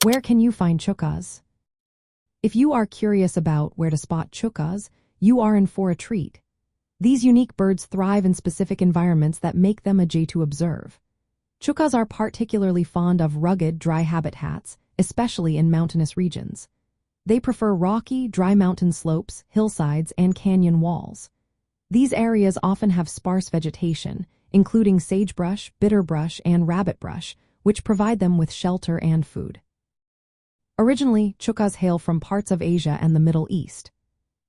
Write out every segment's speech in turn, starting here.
Where can you find chukars? If you are curious about where to spot chukars, you are in for a treat. These unique birds thrive in specific environments that make them a joy to observe. Chukars are particularly fond of rugged, dry habitats, especially in mountainous regions. They prefer rocky, dry mountain slopes, hillsides, and canyon walls. These areas often have sparse vegetation, including sagebrush, bitterbrush, and rabbitbrush, which provide them with shelter and food. Originally, chukars hail from parts of Asia and the Middle East.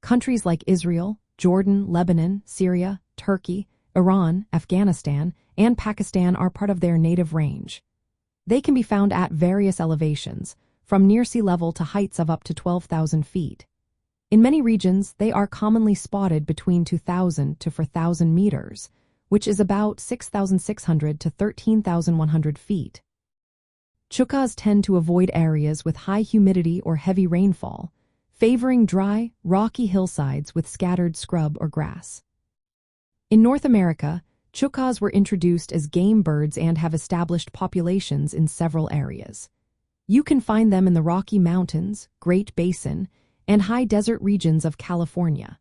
Countries like Israel, Jordan, Lebanon, Syria, Turkey, Iran, Afghanistan, and Pakistan are part of their native range. They can be found at various elevations, from near sea level to heights of up to 12,000 feet. In many regions, they are commonly spotted between 2,000 to 4,000 meters, which is about 6,600 to 13,100 feet. Chukars tend to avoid areas with high humidity or heavy rainfall, favoring dry, rocky hillsides with scattered scrub or grass. In North America, chukars were introduced as game birds and have established populations in several areas. You can find them in the Rocky Mountains, Great Basin, and high desert regions of California.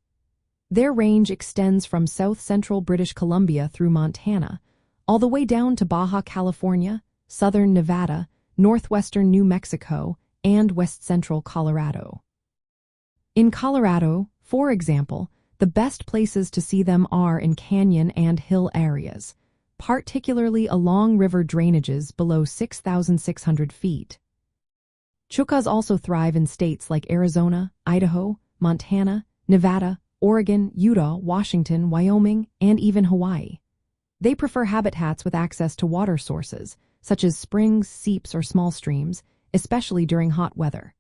Their range extends from south-central British Columbia through Montana, all the way down to Baja California, southern Nevada, northwestern New Mexico, and west-central Colorado. In Colorado, for example, the best places to see them are in canyon and hill areas, particularly along river drainages below 6,600 feet. Chukars also thrive in states like Arizona, Idaho, Montana, Nevada, Oregon, Utah, Washington, Wyoming, and even Hawaii. They prefer habitats with access to water sources, such as springs, seeps, or small streams, especially during hot weather.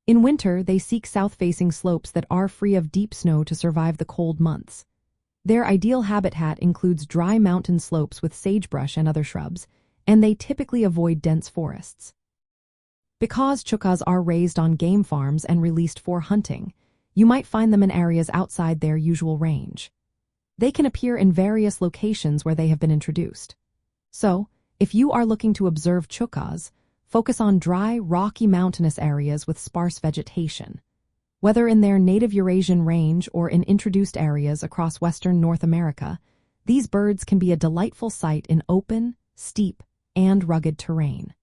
In winter, they seek south-facing slopes that are free of deep snow to survive the cold months. Their ideal habitat includes dry mountain slopes with sagebrush and other shrubs, and they typically avoid dense forests. Because chukars are raised on game farms and released for hunting, you might find them in areas outside their usual range. They can appear in various locations where they have been introduced. So, if you are looking to observe chukars, focus on dry, rocky mountainous areas with sparse vegetation. Whether in their native Eurasian range or in introduced areas across western North America, these birds can be a delightful sight in open, steep, and rugged terrain.